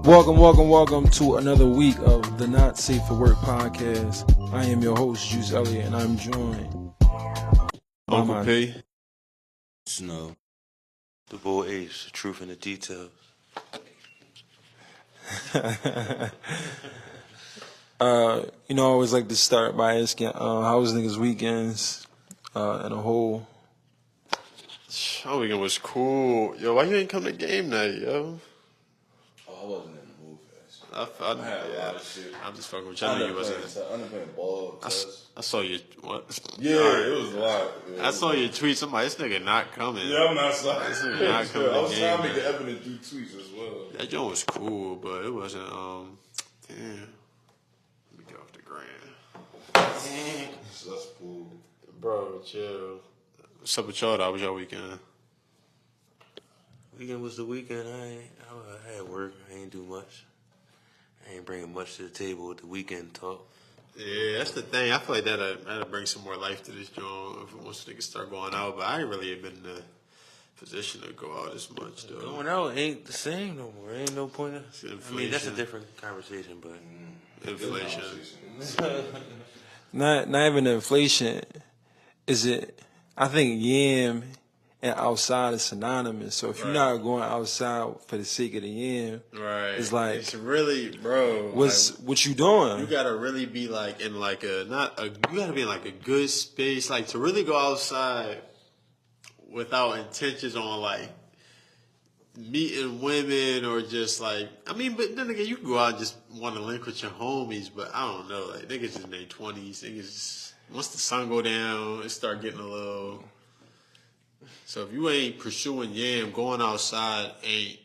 Welcome to another week of the Not Safe for Work podcast. I am your host, Juice Elliott, and I'm joined by Uncle P. Snow. The Bull Ace, the truth in the details. I always like to start by asking, how was niggas' weekends in a whole? My weekend was cool. Yo, why you ain't come to game night, yo? Oh, I wasn't in the mood for that. I had a lot of shit. I'm just fucking with you. I knew you wasn't. I ended up playing ball. I saw your what? Yeah, it was a lot. Yeah, I saw your tweet. Somebody, this nigga not coming. Yeah, I'm not sorry. This nigga not coming. I was to trying to game make the night. evidence do tweets as well. That joint was cool, but it wasn't. Damn. Let me get off the gram. So that's cool. Bro, chill. What's up with y'all? How was your weekend? Weekend was the weekend. I had work. I ain't do much. I ain't bringing much to the table with the weekend talk. Yeah, that's the thing. I feel like that'll bring some more life to this joint once niggas start going out. But I ain't really been in the position to go out as much, though. Going out ain't the same no more. Ain't no point of. I mean, that's a Inflation. different conversation, but Inflation. Not even the inflation. Is it? I think yam and outside is synonymous. So if you're not going outside for the sake of the yam, Right. it's like, it's really, bro. what you doing? You gotta really be like in like you gotta be in like a good space, like to really go outside without intentions on like meeting women or just like, I mean, but then again, you can go out and just want to link with your homies, but I don't know, like niggas just in their 20s, niggas just, once the sun go down, it start getting a little, so if you ain't pursuing yam, going outside ain't.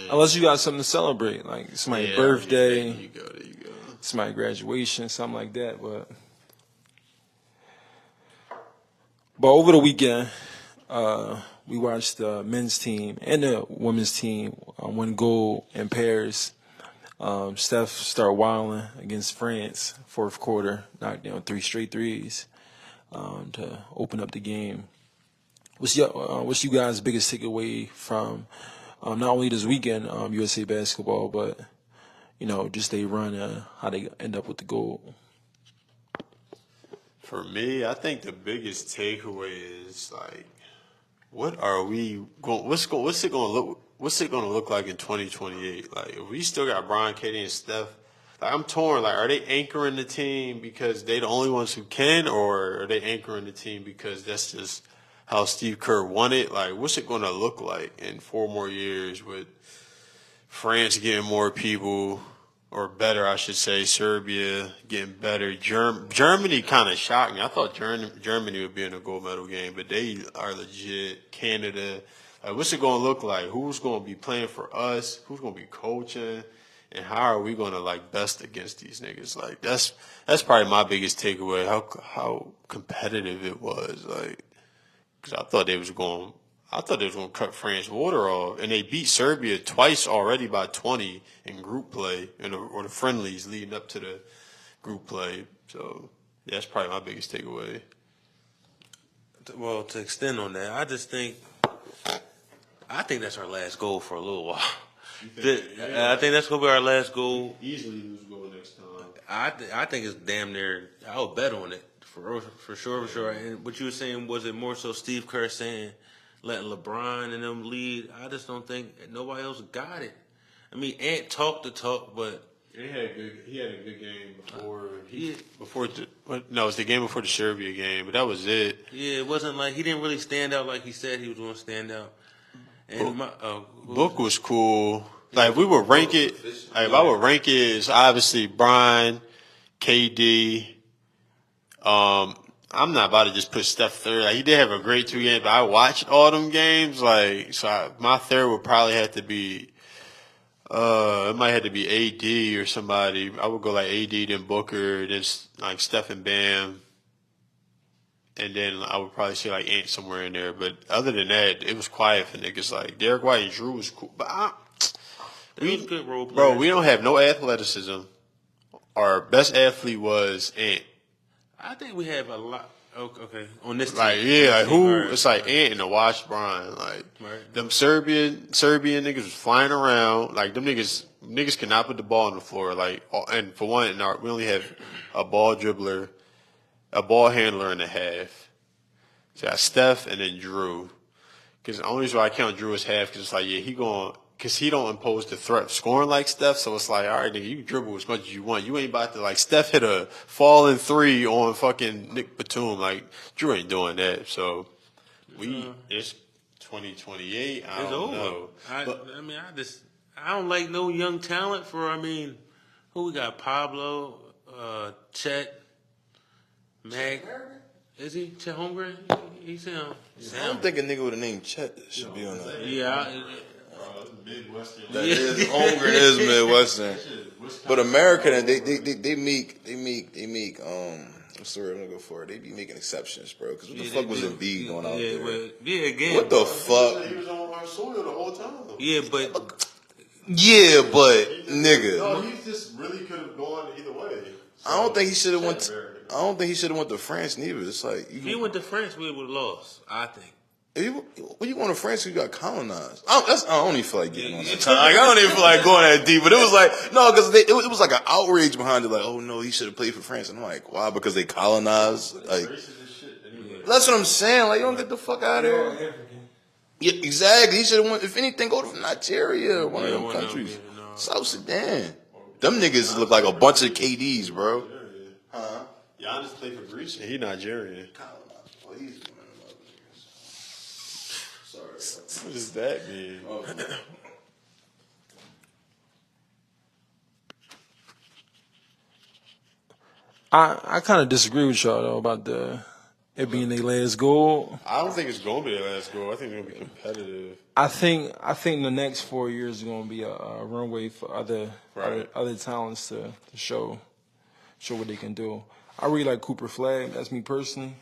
Unless you got something to celebrate, like somebody's birthday, There you go. somebody's graduation, something like that. But over the weekend, we watched the men's team and the women's team win gold in Paris. Steph started wilding against France, fourth quarter, knocked down 3 straight threes to open up the game. What's you guys' biggest takeaway from not only this weekend, USA basketball, but just they run, how they end up with the gold? For me, I think the biggest takeaway is like, what are we going? What's it going to look like in 2028? Like, if we still got Brian, Katie, and Steph, like I'm torn. Like, are they anchoring the team because they the only ones who can, or are they anchoring the team because that's just how Steve Kerr wanted? Like, what's it going to look like in 4 more years with France getting more people? Or better, I should say, Serbia getting better. Germany kind of shocked me. I thought Germany would be in a gold medal game, but they are legit. Canada. Like, what's it going to look like? Who's going to be playing for us? Who's going to be coaching? And how are we going to, like, best against these niggas? Like, that's probably my biggest takeaway, how competitive it was. Like, because I thought they was going to cut France water off, and they beat Serbia twice already by 20 in group play, or the friendlies leading up to the group play. So that's probably my biggest takeaway. well, to extend on that, I think that's our last goal for a little while. I think that's gonna be our last goal. Easily lose goal next time. I think it's damn near. I would bet on it for sure. And what you were saying, was it more so Steve Kerr saying letting LeBron and them lead? I just don't think nobody else got it. I mean, Ant talked the talk, but He had a good game before. No, it was the game before the Serbia game, but that was it. yeah, it wasn't like he didn't really stand out like he said he was going to stand out. And Book was cool. Like, if we would rank it, like, if I would rank it, it's obviously Brian, KD. I'm not about to just put Steph third. Like, he did have a great 2 games, but I watched all them games. Like, my third would probably have to be, it might have to be AD or somebody. I would go like AD, then Booker, then like Steph and Bam. And then I would probably say like Ant somewhere in there. But other than that, it was quiet for niggas. Like, Derek White and Drew was cool. But he was a good role player. bro, we don't have no athleticism. Our best athlete was Ant. I think we have a lot. Okay. On this Like, team. yeah, like who? Right. It's like Ant and the Wash Brian. Like, Right. them Serbian niggas was flying around. Like, them niggas cannot put the ball on the floor. Like, and for one, we only had a ball dribbler, a ball handler and a half. So I got Steph and then Drew. Because the only reason why I count Drew as half, because it's like, yeah, because he don't impose the threat of scoring like Steph. So it's like, all right, nigga, you can dribble as much as you want. You ain't about to, like, Steph hit a falling three on fucking Nick Batum. Like, Drew ain't doing that. So it's 2028. I It's don't over. know. I don't like no young talent who we got? Pablo, Chet, Mag. Is he Chet Holmgren? He's him. I don't think a nigga with the name Chet should be on that. Yeah. Midwestern. That is Holmgren is Midwestern, but America they make what's the word I'm looking for? They be making exceptions, bro. Because what the fuck was Embiid going out there? But, again. What the fuck? He was on our soil the whole time. Yeah, but Yeah, but nigga, No, he just really could have gone either way. So, I don't think he should have went. America. I don't think he should have went to France neither. It's like if he went to France, we would have lost. I think. when you going to France, you got colonized. I don't even feel like getting on that time. Like, I don't even feel like going that deep. But it was like no, because it was like an outrage behind it. Like, oh no, he should have played for France. And I'm like, why? Because they colonized. Like, that's what I'm saying. Like, you don't get the fuck out of here. Yeah, exactly. He should have went. If anything, go to Nigeria, one of them countries. South Sudan. Them niggas look like a bunch of KDs, bro. Huh? Giannis played for Greece and he Nigerian. Oh, he's one of them niggas. Sorry. What does that mean? I kind of disagree with y'all though about it being their last goal. I don't think it's going to be their last goal. I think they're going to be competitive. I think the next 4 years is going to be a runway for other talents to show what they can do. I really like Cooper Flag. That's me personally,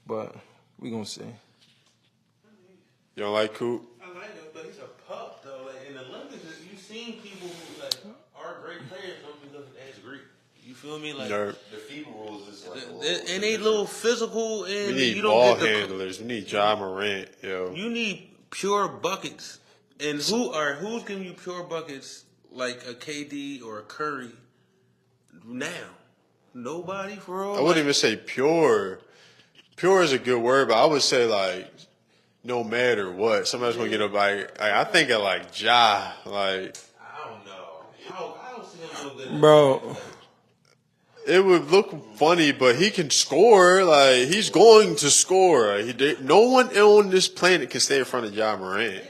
but we gonna see. You don't like Coop? I like him, but he's a pup though. Like in the Olympics, you've seen people who like are great players don't be looking as great. You feel me? Like Nerd. The FIBA rules is like and they little physical and We need you ball don't get the. handlers. We need Ja Morant, yo. You need pure buckets, and who's giving you pure buckets like a KD or a Curry now? Nobody for real. I wouldn't even say pure. Pure is a good word, but I would say like no matter what, somebody's gonna get up. Like I think of like Ja, like I don't know. I don't see him so good. Bro, it would look funny, but he can score. Like he's going to score. No one on this planet can stay in front of Ja Morant.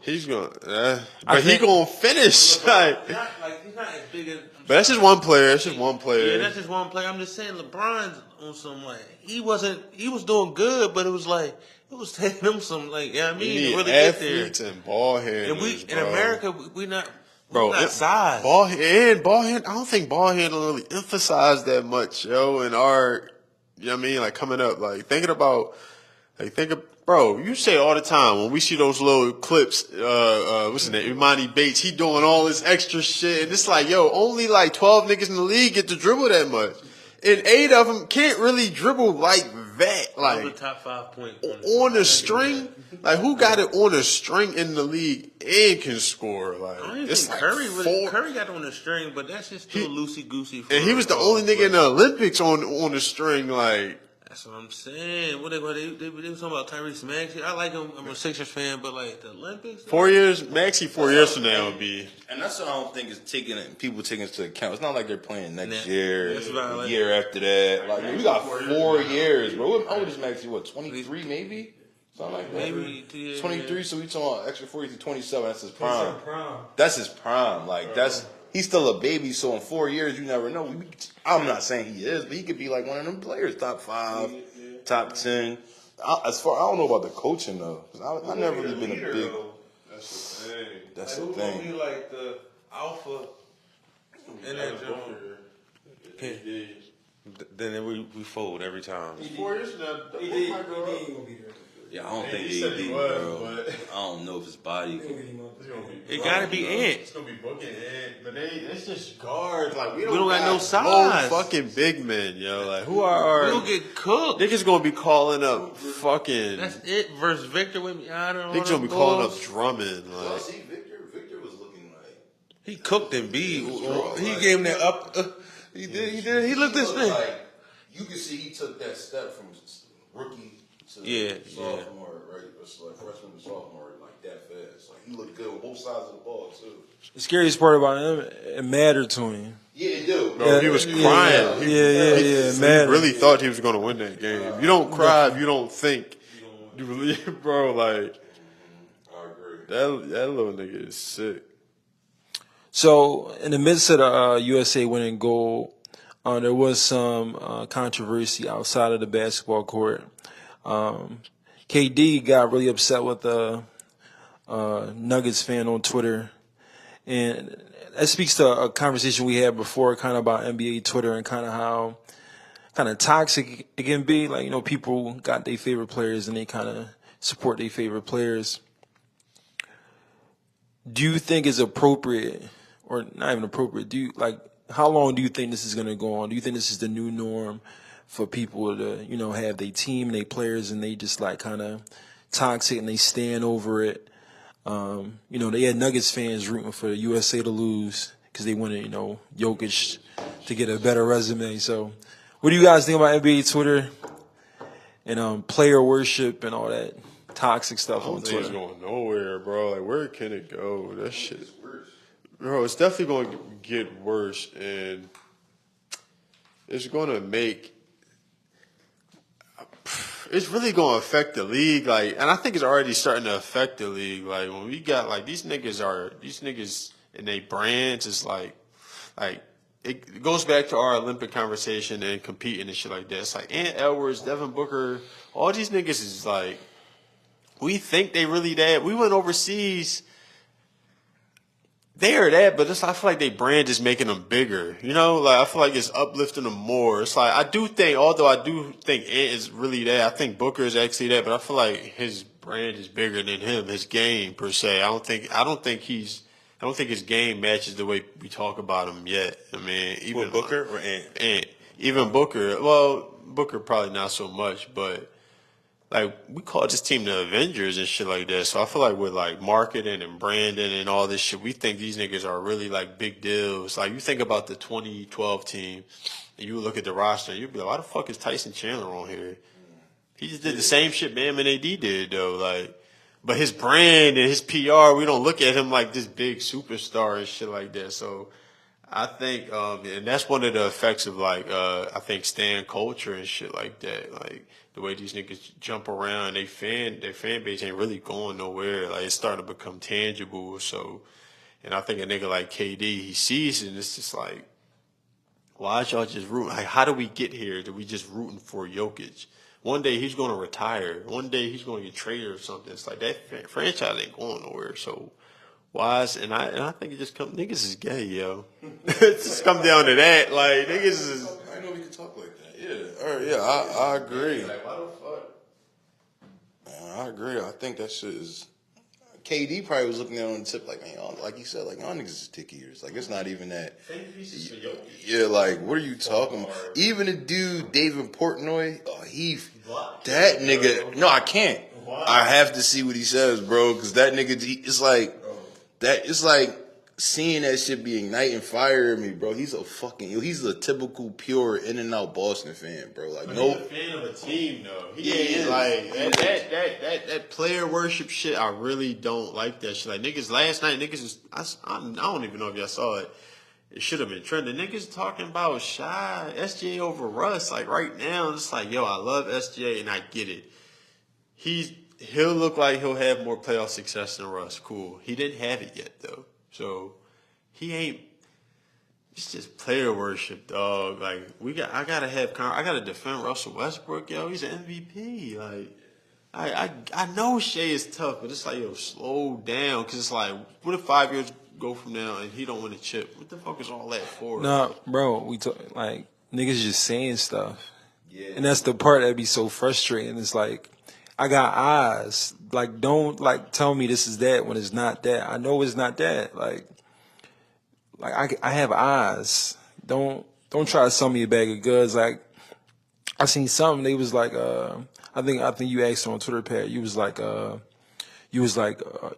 He's gonna, but he gonna finish. Like, He's not as big as. but that's just one player. That's just one player. Yeah, that's just one player. I'm just saying, LeBron's on some like he was doing good, but it was taking him some like We to need really get there. athletes and ball handlers. In America, we're not Bro, size. ball hand. I don't think ball handling really emphasized that much, yo. In our, you know what I mean, like coming up, like bro. You say all the time when we see those little clips. What's his name? Imani Bates. He doing all this extra shit, and it's like, yo, only like 12 niggas in the league get to dribble that much, and 8 of them can't really dribble like that. Like the top 5 point on a string. Like who got it on a string in the league and can score? Like I don't even it's think like Curry got on the string, but that's just still loosey goosey. and he was the only nigga in the Olympics on the string. Like That's what I'm saying. What they were talking about Tyrese Maxey. I like him. I'm a Sixers fan, but like the Olympics. 4 years, Maxi 4 years from now would be. And that's what I don't think is people taking into account. It's not like they're playing next Nah, year, that's about the like- year after that. Like we got 4 years, bro. How old is Maxie? What, 23 maybe? Something like that. Maybe 2 years. 23. So we talking about extra 40 to 27. That's his prime. That's his prime. Like he's still a baby. So in 4 years, you never know. I'm not saying he is, but he could be like one of them players, top 5, top 10. I don't know about the coaching though, because I never really been a big. That's the thing. That's the thing. like the alpha in that joint. Then we fold every time. 4 years from now, He ain't gonna be there. Yeah, I don't think He said AD, he was, bro. but I don't know if his body. It gotta be Ant. It's gonna be booking Ant, but it's just guards. Like we don't got no size. No fucking big men, yo. Like who are our We'll get cooked. niggas gonna be calling up fucking. That's it versus Victor with me. I don't know. Niggas gonna be calling up Drummond. Like See, Victor was looking like He cooked Embiid. He like- gave him that up. He did. He looked this thing. like you can see he took that step from rookie to sophomore, right? It's like freshman to sophomore, like that fast. Like he looked good on both sides of the ball too. The scariest part about him, it mattered to him. Yeah, it do. bro, he was crying. Yeah, He man. really thought he was gonna win that game. You don't cry if you don't think. You really, bro. Like I agree. that little nigga is sick. So, in the midst of the USA winning gold, there was some controversy outside of the basketball court. KD got really upset with the Nuggets fan on Twitter. And that speaks to a conversation we had before kind of about NBA Twitter and kind of how kind of toxic it can be. Like, people got their favorite players and they kind of support their favorite players. Do you think it's appropriate, or not even appropriate, how long do you think this is going to go on? Do you think this is the new norm for people to, have their team, their players, and they just like kind of toxic and they stand over it? They had Nuggets fans rooting for the USA to lose because they wanted, Jokic to get a better resume. So what do you guys think about NBA Twitter and player worship and all that toxic stuff I on don't think it's Twitter? going nowhere, bro. Like where can it go? That shit. Bro, it's definitely going to get worse, and it's going to make. It's really going to affect the league, and I think it's already starting to affect the league. Like when we got these niggas and they brands is like it goes back to our Olympic conversation and competing and shit like that. It's like Ant Edwards, Devin Booker, all these niggas is like, we think they really that. We went overseas. They are that, but I feel like they brand is making them bigger. I feel like it's uplifting them more. It's like, although I do think Ant is really that, I think Booker is actually that, but I feel like his brand is bigger than him, his game per se. I don't think his game matches the way we talk about him yet. I mean, even Booker or Ant? Ant. Even Booker. Well, Booker probably not so much, but we call this team the Avengers and shit like that. So I feel like with marketing and branding and all this shit, we think these niggas are really big deals. Like you think about the 2012 team and you look at the roster and you'd be like, why the fuck is Tyson Chandler on here? He just did the same shit Bam and AD did though. But his brand and his PR, we don't look at him like this big superstar and shit like that. So I think, and that's one of the effects of I think stan culture and shit like that. The way these niggas jump around, their fan base ain't really going nowhere. It's starting to become tangible. So, and I think a nigga like KD, he sees it and it's just why is y'all just rooting? How do we get here? That we just rooting for Jokic? One day he's going to retire. One day he's going to get traded or something. It's like that franchise ain't going nowhere. So why is, and I think it just niggas is gay, yo. It just come down to that. Niggas is. I know we can talk like that. Yeah, all right, yeah, I agree. Why the fuck? I agree. I think that shit is. KD probably was looking at it on the tip, man, y'all, like you said, y'all niggas is dick eaters. It's not even that. Yeah, what are you talking about? Even the dude, David Portnoy, that nigga. No, I can't. I have to see what he says, bro, because that nigga, it's like seeing that shit be igniting fire in me, bro. He's a typical pure in and out Boston fan, bro. He's a fan of a team, though. He ain't that player worship shit. I really don't like that shit. Niggas last night, I don't even know if y'all saw it. It should have been trending. Niggas talking about Shy, SJ over Russ. Right now, it's yo, I love SJ and I get it. He'll look like he'll have more playoff success than Russ. Cool. He didn't have it yet though. So he ain't. It's just player worship, dog. I gotta defend Russell Westbrook, yo. He's an MVP. I know Shea is tough, but it's yo, slow down, cause it's what if 5 years go from now and he don't win a chip? What the fuck is all that for? Nah, bro, niggas just saying stuff. Yeah. And that's the part that be so frustrating. It's I got eyes. Like, don't like tell me this is that when it's not that. I know it's not that. Like I have eyes. Don't try to sell me a bag of goods. Like I seen something. They was like, I think you asked on Twitter, Pat. You was like,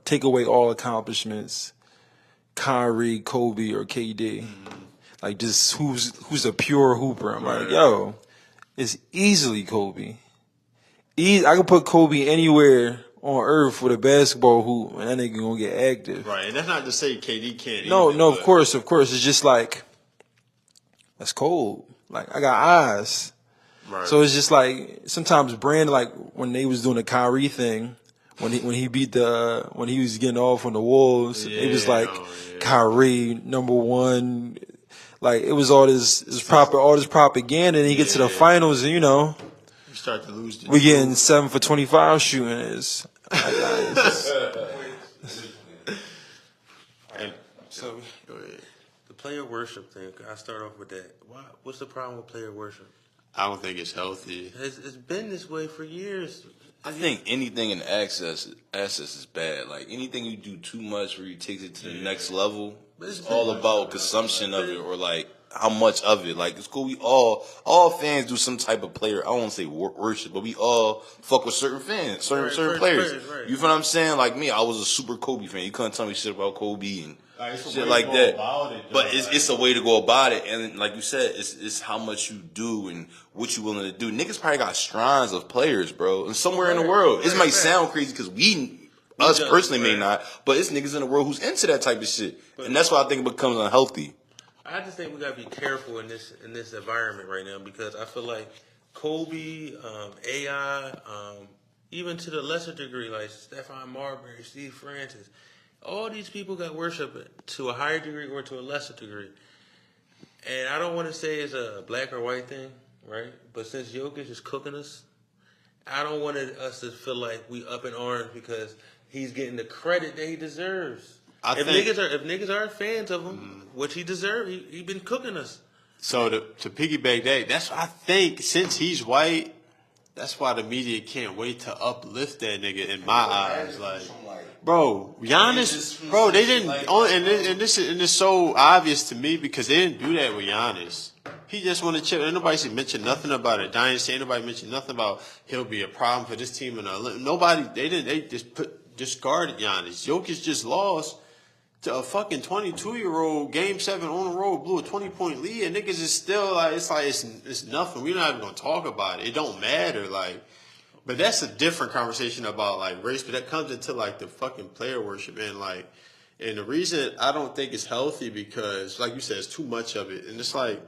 take away all accomplishments, Kyrie, Kobe, or KD. Like just who's a pure hooper. I'm like, yo, it's easily Kobe. I could put Kobe anywhere on earth with a basketball hoop, and that nigga gonna get active. Right, and that's not to say KD can't. No, either, no, but- of course. It's just like that's cold. Like I got eyes, Right. so it's just like sometimes Brandon, like when they was doing the Kyrie thing, when he when he was getting off on the Wolves, it was like Kyrie #1. Like it was all this propaganda, and he gets to the finals, and you start to lose. we getting 7 for 25 shooting is. So the player worship thing. I start off with that. What's the problem with player worship? I don't think it's healthy. It's been this way for years. I think anything in access is bad. Like anything you do too much where you take it to the next level, it's all about consumption of it or like how much of it. Like it's cool. We all fans do some type of player. I won't say worship, but we all fuck with certain fans, certain players. Right. You feel what I'm saying? Like me, I was a super Kobe fan. You couldn't tell me shit about Kobe and It's a way shit to like go that. about it, though, But it's a way to go about it, and like you said, it's how much you do and what you willing to do. Niggas probably got shrines of players, bro, and somewhere in the world. This might sound crazy because us personally may not, but it's niggas in the world who's into that type of shit, and that's why I think it becomes unhealthy. I just think we gotta be careful in this environment right now because I feel like Kobe, AI, even to the lesser degree like Stephon Marbury, Steve Francis, all these people got worship to a higher degree or to a lesser degree. And I don't want to say it's a black or white thing, right? But since Jokic is cooking us, I don't want us to feel like we up in arms because he's getting the credit that he deserves. If niggas are fans of him, which he deserves, he been cooking us. So to piggyback that, that's why I think since he's white, that's why the media can't wait to uplift that nigga in my eyes. Like, bro, Giannis, bro, they didn't. And this is so obvious to me because they didn't do that with Giannis. He just wanted to chill. Ain't nobody mentioned nothing about a dynasty. Ain't nobody mentioned nothing about he'll be a problem for this team. Nobody. They just discarded Giannis. Jokic just lost to a fucking 22-year-old Game 7 on the road, blew a 20-point lead, and niggas is still like it's nothing. We're not even gonna talk about it. It don't matter, like. But that's a different conversation about like race. But that comes into like the fucking player worship and like, and the reason I don't think it's healthy because, like you said, it's too much of it, and it's like.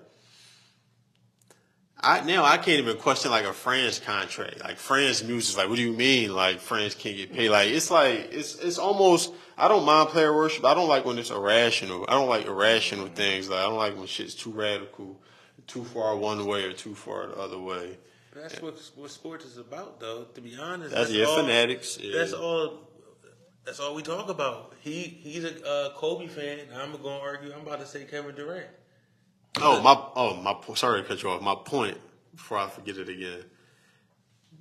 I can't even question like a Fran's contract. Like Fran's music is like, what do you mean? Like Fran's can't get paid? Like it's almost. I don't mind player worship. I don't like when it's irrational. I don't like irrational things. Like I don't like when shit's too radical, too far one way or too far the other way. That's what sports is about, though. To be honest, That's all, fanatics. Yeah. That's all we talk about. He's a Kobe fan. I'm gonna argue. I'm about to say Kevin Durant. Sorry to cut you off. My point, before I forget it again.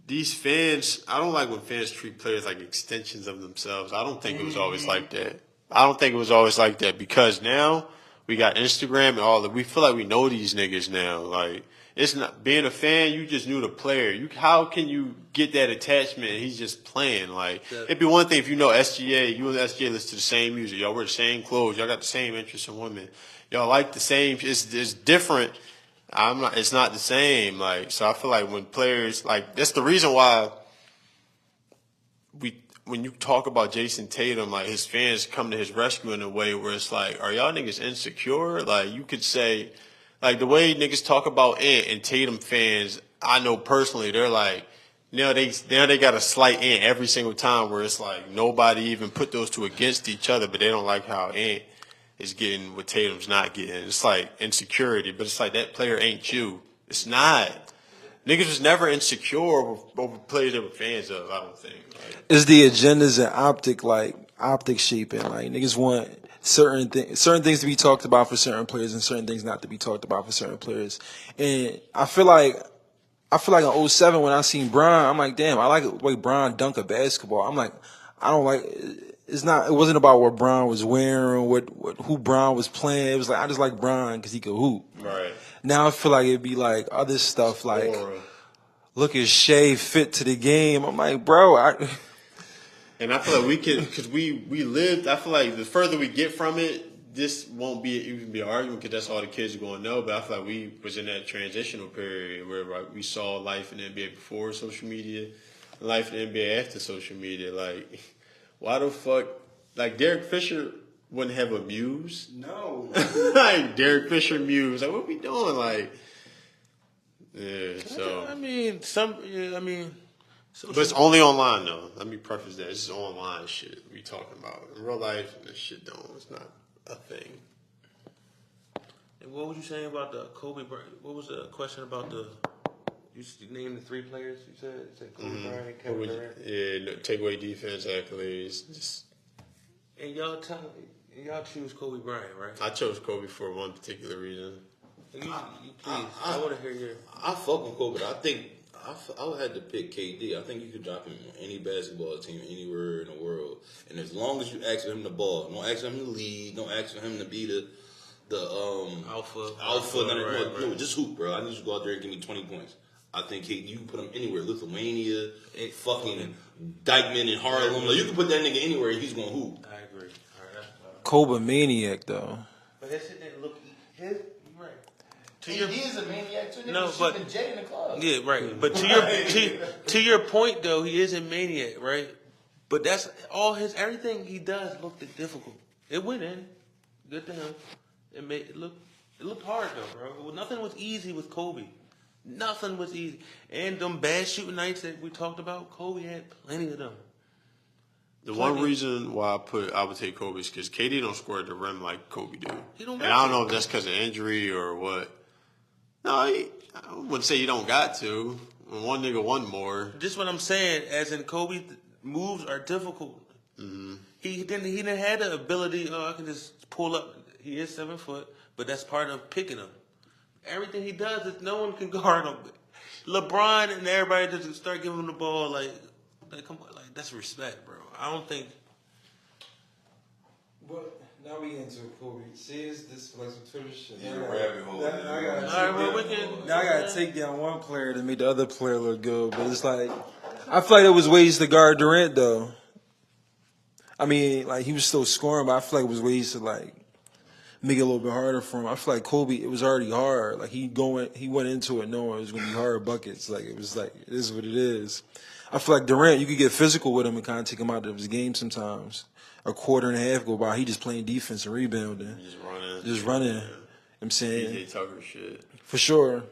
These fans, I don't like when fans treat players like extensions of themselves. I don't think it was always like that. Because now we got Instagram and all that. We feel like we know these niggas now. Like, it's not being a fan, you just knew the player. How can you get that attachment and he's just playing? Like, it'd be one thing if you know SGA, you and SGA listen to the same music. Y'all wear the same clothes. Y'all got the same interests in women. Y'all like the same. It's different. It's not the same. Like, so I feel like when players like that's the reason why when you talk about Jason Tatum, like his fans come to his rescue in a way where it's like, are y'all niggas insecure? Like you could say, like the way niggas talk about Ant and Tatum fans, I know personally, they're like now they got a slight Ant every single time where it's like nobody even put those two against each other, but they don't like how Ant is getting what Tatum's not getting. It's like insecurity, but it's like that player ain't you. It's not. Niggas was never insecure over players they were fans of, I don't think. Like, It's the agendas and optic shaping. Like niggas want certain things to be talked about for certain players and certain things not to be talked about for certain players. And I feel like I feel like in 07 when I seen Bron, I'm like, damn, I like the way Bron dunk a basketball. I'm like, I don't like. It wasn't about what Bron was wearing, who Bron was playing. It was like I just like Bron because he could hoop. Right. Now I feel like it'd be like other stuff like, Aura. look at Shea fit to the game. I'm like, bro, And I feel like we can, because we lived. I feel like the further we get from it, this won't even be an argument because that's all the kids are going to know. But I feel like we was in that transitional period where like, we saw life in the NBA before social media, life in the NBA after social media. Like, why the fuck? Like Derek Fisher wouldn't have a muse. no. Like Derek Fisher muse. Like, what we doing? Like, yeah. So I mean, but it's only online though. Let me preface that. It's just online shit we talking about. In real life, this shit it's not a thing. And what was you saying about the Kobe Bryant? What was the question about the? You named the 3 players. You said Kobe Bryant, Kevin Durant. Yeah, no, take away defense accolades. Just And y'all choose Kobe Bryant, right? I chose Kobe for one particular reason. You please. I want to hear your. I fuck with Kobe. I think I would have to pick KD. I think you could drop him on any basketball team anywhere in the world, and as long as you ask for him the ball, don't ask for him to lead, don't ask for him to be the Alpha. No, just hoop, bro. I need you to go out there and give me 20 points. I think you can put him anywhere. Lithuania, fucking Dykeman in Harlem. Like, you can put that nigga anywhere and he's gonna hoop. I agree. All right, that's Kobe maniac though. But his shit didn't look. You're right. He is a maniac too. No, but Jay in the club. Yeah, right. But to your point though, he is a maniac, right? But that's all everything he does looked difficult. It went in, good to him. It looked hard though, bro. Well, nothing was easy with Kobe. Nothing was easy. And them bad shooting nights that we talked about, Kobe had plenty of them. The one reason why I would take Kobe is because KD don't score at the rim like Kobe do. He don't And got I don't to. know if that's because of injury or what. No, I wouldn't say you don't got to. One nigga won more. Just what I'm saying, as in Kobe, moves are difficult. Mm-hmm. He didn't have the ability. I can just pull up. He is 7 foot, but that's part of picking him. Everything he does is no one can guard him. LeBron and everybody just start giving him the ball like come on, like that's respect, bro. I don't think. But now we into Kobe. See, this like some Twitter shit. Yeah, rabbit hole. Now I gotta take down one player to make the other player look good. But it's like I feel like there was ways to guard Durant though. I mean, like he was still scoring, but I feel like it was ways to like make it a little bit harder for him. I feel like Kobe, it was already hard. Like he went into it knowing it was gonna be hard buckets. Like it was like it is what it is. I feel like Durant, you could get physical with him and kind of take him out of his game sometimes. A quarter and a half go by, he just playing defense and rebounding. Just running. You know what I'm saying? PJ Tucker shit. For sure.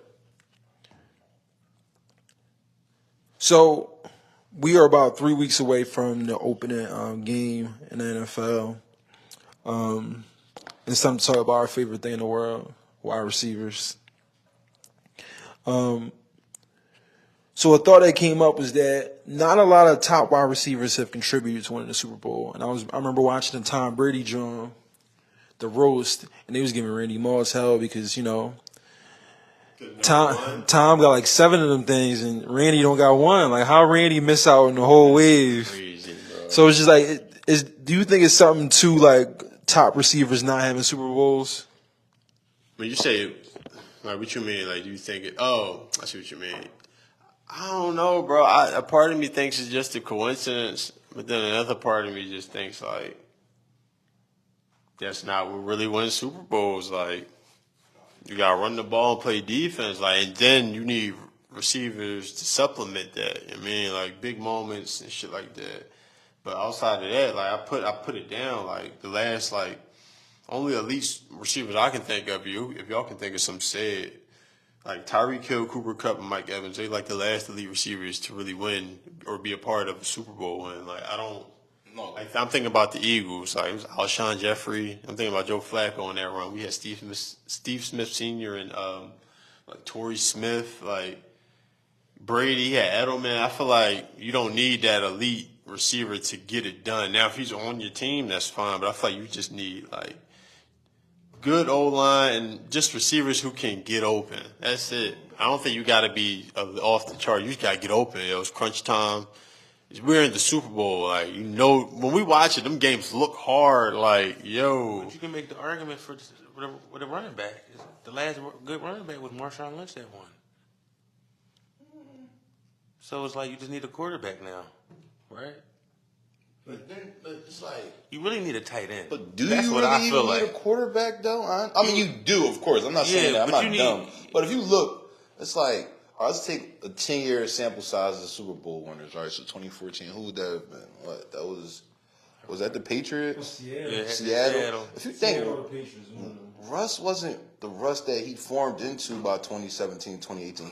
So we are about 3 weeks away from the opening game in the NFL. It's time to talk about our favorite thing in the world, wide receivers. So a thought that came up was that not a lot of top wide receivers have contributed to winning the Super Bowl. And I remember watching the Tom Brady drum, the roast, and they was giving Randy Moss hell because, you know, Tom got like 7 of them things and Randy don't got one. Like how Randy miss out on the whole wave. Crazy, bro. So it's just like, do you think it's something to like top receivers not having Super Bowls? When you say, like, what you mean? Like, do you think I see what you mean. I don't know, bro. A part of me thinks it's just a coincidence, but then another part of me just thinks, like, that's not what really wins Super Bowls. Like, you got to run the ball and play defense. Like, and then you need receivers to supplement that. I mean, like, big moments and shit like that. But outside of that, like, I put it down. Like, the last, like, only elite receivers I can think of, if y'all can think of some, say it. Like Tyreek Hill, Cooper Kupp, and Mike Evans, they like the last elite receivers to really win or be a part of a Super Bowl win. Like I don't know. Like, I'm thinking about the Eagles. Like it was Alshon Jeffrey. I'm thinking about Joe Flacco on that run. We had Steve Smith Sr. and like Torrey Smith, like Brady. He had Edelman. I feel like you don't need that elite receiver to get it done. Now if he's on your team, that's fine. But I feel like you just need like good O-line, and just receivers who can get open. That's it. I don't think you got to be off the chart. You just got to get open. It was crunch time. We're in the Super Bowl. Like, when we watch it, them games look hard. Like, yo. But you can make the argument for with a running back. The last good running back was Marshawn Lynch that won. So it's like you just need a quarterback now, right? But it's like, you really need a tight end. But do That's you what really I feel even like. need a quarterback though? I mean, you do, of course. I'm not saying that. I'm but not dumb. But if you look, it's like, all right, let's take a 10-year sample size of the Super Bowl winners. All right, so 2014. Who would that have been? What? That was that the Patriots? Seattle. If you think Seattle, the Patriots. Russ wasn't the Russ that he formed into by 2017, 2018.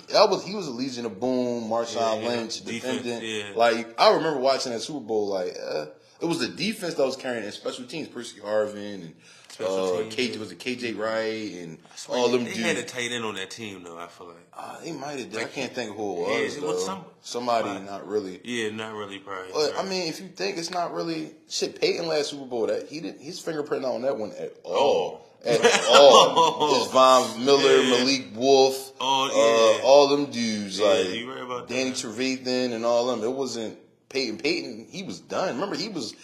He was a Legion of Boom, Marshawn Lynch, defendant. Like, I remember watching that Super Bowl, like, it was the defense that was carrying in special teams, Percy Harvin and KJ Wright and all them dudes. They had a tight end on that team, though, I feel like. They might have did. I can't think of who it was, somebody not really. Yeah, not really, probably. But, I mean, if you think it's not really... Shit, Peyton last Super Bowl, his fingerprint not on that one at all. At all. Just Von Miller, Malik Wolf, all them dudes, like you right about Danny that. Trevathan and all them. It wasn't Peyton. Peyton, he was done. Remember, he was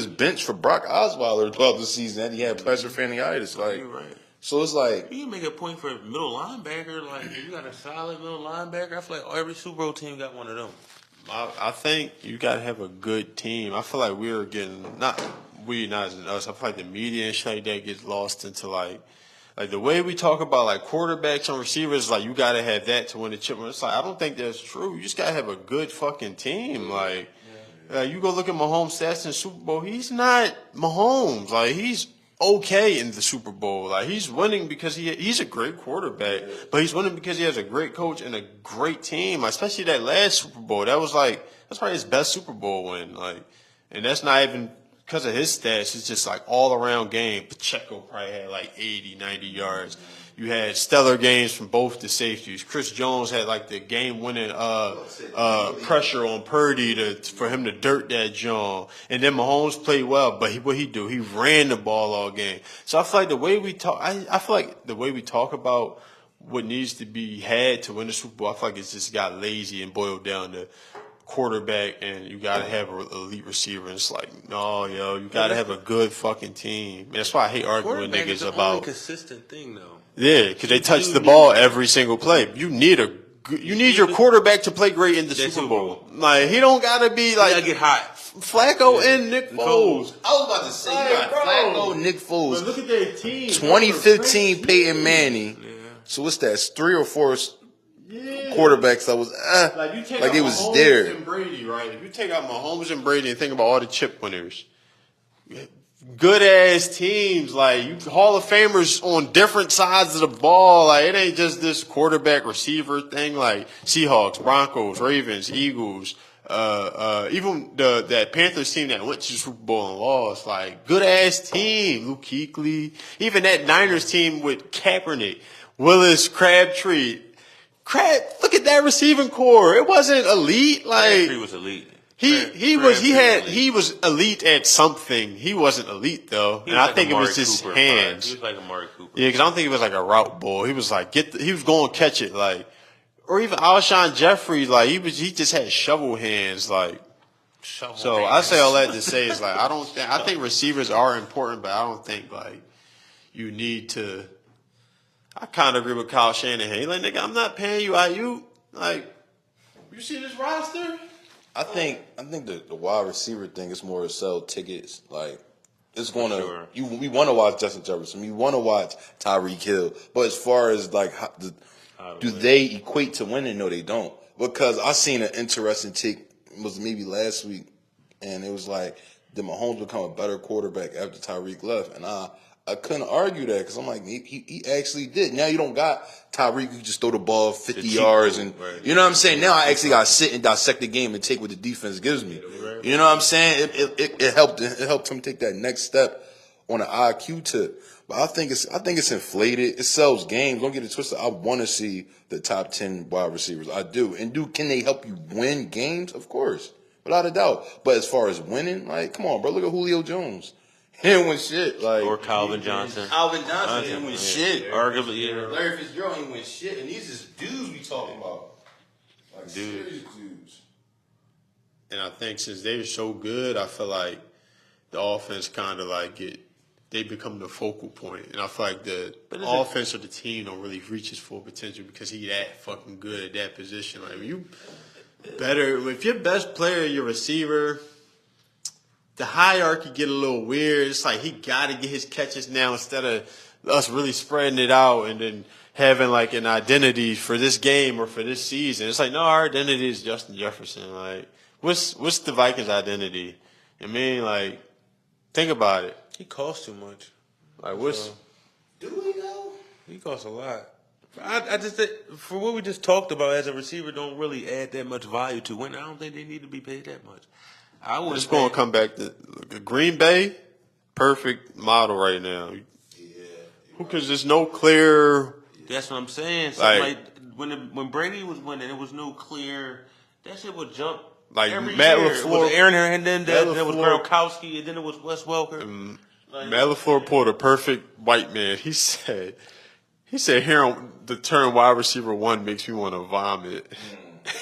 benched for Brock Osweiler throughout the season, and he had pleasure fanniitis. Like, you're right. So it's like... You can make a point for a middle linebacker. Like, if you got a solid middle linebacker, I feel like every Super Bowl team got one of them. I think you got to have a good team. I feel like we're getting... not as in us. I feel like the media and shit like that gets lost into, like the way we talk about, like, quarterbacks and receivers, like, you got to have that to win the chip. It's like, I don't think that's true. You just got to have a good fucking team. Like, you go look at Mahomes' stats in the Super Bowl. He's not Mahomes. Like, he's okay in the Super Bowl. Like, he's winning because he's a great quarterback, but he's winning because he has a great coach and a great team. Especially that last Super Bowl. That's probably his best Super Bowl win. Like, and that's not even because of his stats. It's just like all around game. Pacheco probably had like 80, 90 yards. You had stellar games from both the safeties. Chris Jones had like the game-winning pressure on Purdy for him to dirt that John. And then Mahomes played well, but what he do? He ran the ball all game. So I feel like the way we talk, I feel like the way we talk about what needs to be had to win the Super Bowl, I feel like it's just got lazy and boiled down to quarterback and you got to have an elite receiver. And it's like, no, you got to have a good fucking team. And that's why I hate arguing with niggas about. Only consistent thing though. Yeah, because they touch the ball every single play. You need your quarterback to play great in the Super Bowl. Like, he don't gotta be like. You gotta get hot. Flacco and Nick Foles. I was about to say, you got Flacco, Nick Foles. But look at their team. 2015 Peyton Manning. Yeah. So what's that? It's 3 or 4 quarterbacks that was like it was Mahomes there. And Brady, right? If you take out Mahomes and Brady and think about all the chip winners, good ass teams, like you Hall of Famers on different sides of the ball. Like, it ain't just this quarterback receiver thing. Like Seahawks, Broncos, Ravens, Eagles, even that Panthers team that went to the Super Bowl and lost. Like, good ass team. Luke Kuechly, even that Niners team with Kaepernick, Willis, Crabtree. Look at that receiving core. It wasn't elite. Like, Crabtree was elite. He was elite at something. He wasn't elite though, and I think it was just hands. He was like Amari Cooper. Yeah, because I don't think he was like a route bull. He was like he was going to catch it, like, or even Alshon Jeffrey, like he just had shovel hands, like. So I say all that to say is like I think receivers are important, but I don't think like you need to. I kind of agree with Kyle Shanahan. He's like, nigga, I'm not paying you IU. Like, you see this roster? I think the wide receiver thing is more to sell tickets. Like, it's gonna we want to watch Justin Jefferson. We want to watch Tyreek Hill. But as far as like, do they equate to winning? No, they don't. Because I seen an interesting take. It was maybe last week, and it was like, did Mahomes become a better quarterback after Tyreek left? And I couldn't argue that because I'm like, he actually did. Now you don't got Tyreek who just throw the ball 50 yards and you know what I'm saying? Now I actually got to sit and dissect the game and take what the defense gives me. You know what I'm saying? It helped him take that next step on an IQ tip. But I think it's inflated. It sells games. Don't get it twisted. I want to see the top 10 wide receivers. I do. And can they help you win games? Of course. Without a doubt. But as far as winning, like, come on, bro, look at Julio Jones. He didn't win shit. Like Or Calvin Johnson. Calvin Johnson didn't win shit. Arguably, yeah. Larry Fitzgerald ain't win shit, and these is dudes we talking about. Like serious dudes. And I think since they're so good, I feel like the offense kind of like they become the focal point. And I feel like the offense of the team don't really reach his full potential because he that fucking good at that position. Like if your best player, your receiver, the hierarchy get a little weird. It's like he got to get his catches now instead of us really spreading it out and then having like an identity for this game or for this season. It's like, no, our identity is Justin Jefferson. Like, what's the Vikings' identity? I mean, like, think about it. He costs too much. Like, what's... Do we though? He costs a lot. I just think, for what we just talked about as a receiver, don't really add that much value to win. I don't think they need to be paid that much. I would. It's going to come back to Green Bay, perfect model right now. Yeah. Because there's no clear... That's what I'm saying. So like when Brady was winning, it was no clear. That shit would jump like every Matt year. LaFleur, it was Aaron Hernandez, then it was LaFleur, Gronkowski, and then it was Wes Welker. Matt LaFleur pulled a perfect white man. He said hearing the term wide receiver one makes me want to vomit.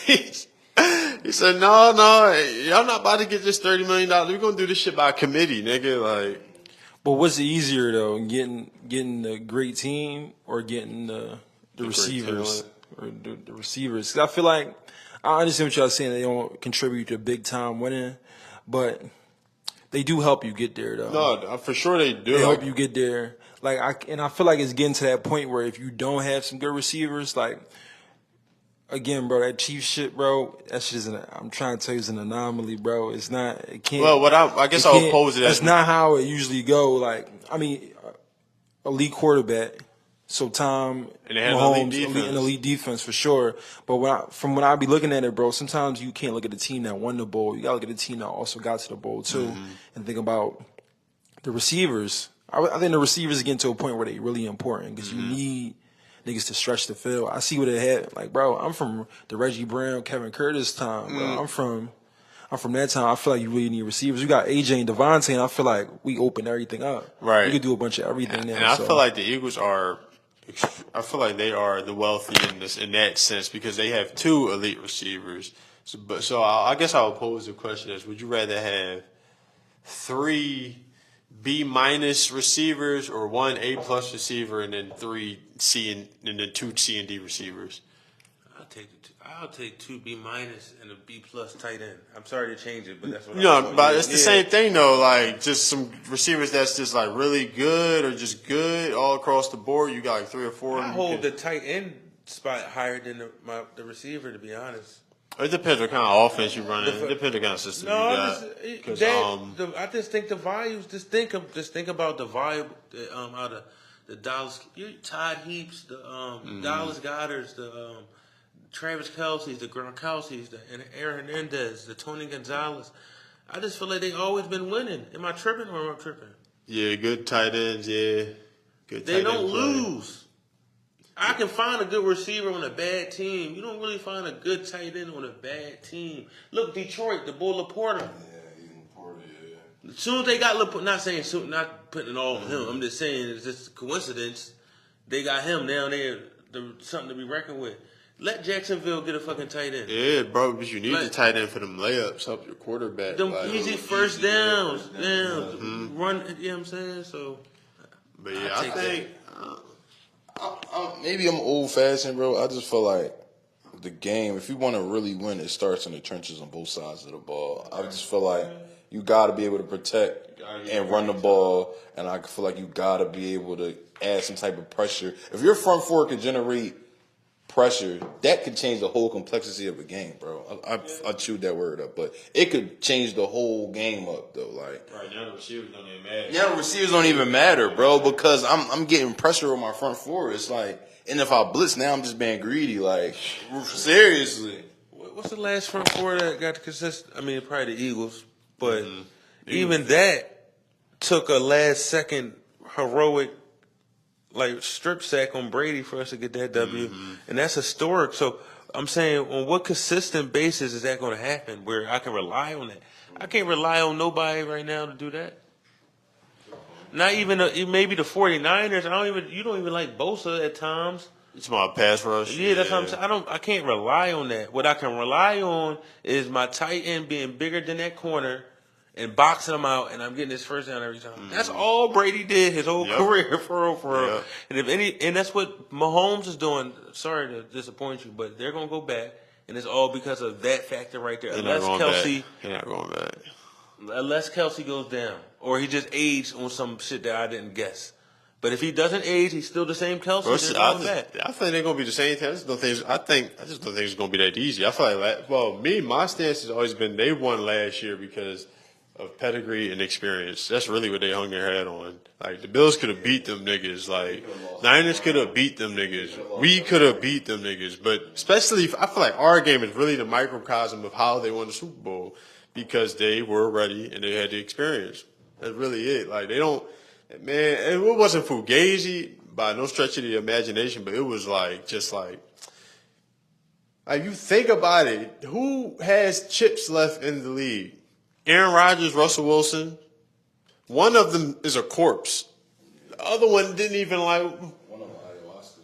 He said, no, y'all not about to get this $30 million. We're going to do this shit by committee, nigga. Like, But what's easier though, getting the great team or getting the receivers or the receivers? 'Cause I feel like I understand what y'all saying. They don't contribute to big time winning, but they do help you get there though. no, for sure they do. They help you get there. Like I feel like it's getting to that point where if you don't have some good receivers, like again, bro, that Chiefs shit, bro, that shit I'm trying to tell you, is an anomaly, bro. It's not. It can't. Well, I guess I'll oppose it. That's not how it usually go. Like, I mean, elite quarterback. So Tom And they have Mahomes, elite defense. elite defense for sure. But from when I be looking at it, bro, sometimes you can't look at the team that won the bowl. You gotta look at the team that also got to the bowl too, and think about the receivers. I think the receivers are getting to a point where they're really important because you need niggas to stretch the field. I see what it had. Like, bro, I'm from the Reggie Brown, Kevin Curtis time, bro. I'm from that time. I feel like you really need receivers. You got AJ and Devontae, and I feel like we open everything up. Right. We could do a bunch of everything now. And I feel like the Eagles I feel like they are the wealthy in that sense because they have two elite receivers. So I guess I'll pose the question as: would you rather have 3 B- receivers or 1 A+ receiver and then 3 C and then 2 C and D receivers? I'll take 2 B- and a B+ tight end. I'm sorry to change it, but that's what But it's the same thing though. Like just some receivers that's just like really good or just good all across the board. You got like 3 or 4. I hold the tight end spot higher than the receiver, to be honest. It depends what kind of offense you run. It depends what kind of system you got. I just think the values. Just think about the value out of the Dallas. Todd Heaps, the Dallas Goddards, the Travis Kelce's, the Gronkowski's, and Aaron Hernandez, the Tony Gonzalez. I just feel like they always been winning. Am I tripping or am I tripping? Yeah, good tight ends. Yeah, good. They don't lose. I can find a good receiver on a bad team. You don't really find a good tight end on a bad team. Look, Detroit, the boy Laporta. Yeah, even Laporta, yeah. As soon as they got Laporta, not putting it all on him. I'm just saying it's just a coincidence. They got him now. They're something to be reckoned with. Let Jacksonville get a fucking tight end. Yeah, bro, because you need the tight end for them layups, help your quarterback. Them easy first downs. Run, you know what I'm saying? So, but yeah, I think... maybe I'm old fashioned, bro. I just feel like the game, if you want to really win, it starts in the trenches on both sides of the ball. I just feel like you got to be able to protect and run the ball, and I feel like you got to be able to add some type of pressure. If your front four can generate pressure, that could change the whole complexity of a game, bro. I chewed that word up, but it could change the whole game up, though. Like right now, the receivers don't even matter. now, the receivers don't even matter, bro, because I'm getting pressure on my front four. It's like, and if I blitz now, I'm just being greedy. Like seriously, what's the last front four that got the consistent? I mean, probably the Eagles, but even that took a last second heroic strip sack on Brady for us to get that W, and that's historic. So I'm saying, on what consistent basis is that going to happen where I can rely on that? I can't rely on nobody right now to do that. Not even maybe the 49ers. You don't even like Bosa at times. It's my pass rush. Yeah, that's what I'm saying. I can't rely on that. What I can rely on is my tight end being bigger than that corner and boxing him out, and I'm getting his first down every time. That's all Brady did his whole career, for real. Yep. And that's what Mahomes is doing. Sorry to disappoint you, but they're gonna go back, and it's all because of that factor right there. They're not going back. Unless Kelsey goes down, or he just aged on some shit that I didn't guess. But if he doesn't age, he's still the same Kelsey. I think they're gonna be the same thing. I just don't think it's gonna be that easy. I feel like, my stance has always been they won last year because of pedigree and experience. That's really what they hung their hat on. Like the Bills could have beat them niggas. Like Niners could have beat them niggas. We could have beat them niggas. But especially, I feel like our game is really the microcosm of how they won the Super Bowl because they were ready and they had the experience. That's really it. Like they don't. Man, it wasn't fugazi by no stretch of the imagination, but it was like you think about it, who has chips left in the league? Aaron Rodgers, Russell Wilson. One of them is a corpse. The other one didn't even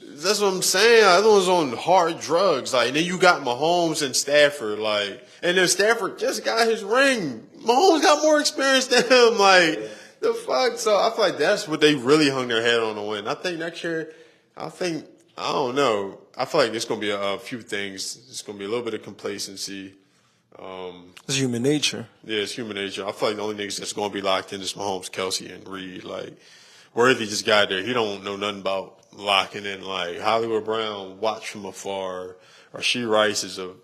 That's what I'm saying. The other one's on hard drugs. Like, then you got Mahomes and Stafford. Like, and then Stafford just got his ring. Mahomes got more experience than him. Like. The fuck? So I feel like that's what they really hung their head on to win. I think next year, I don't know. I feel like there's going to be a few things. It's going to be a little bit of complacency. It's human nature. Yeah, it's human nature. I feel like the only niggas that's going to be locked in is Mahomes, Kelsey, and Reed. Like, Worthy just got there. He don't know nothing about locking in. Like, Hollywood Brown, watch from afar. Or She Rice is a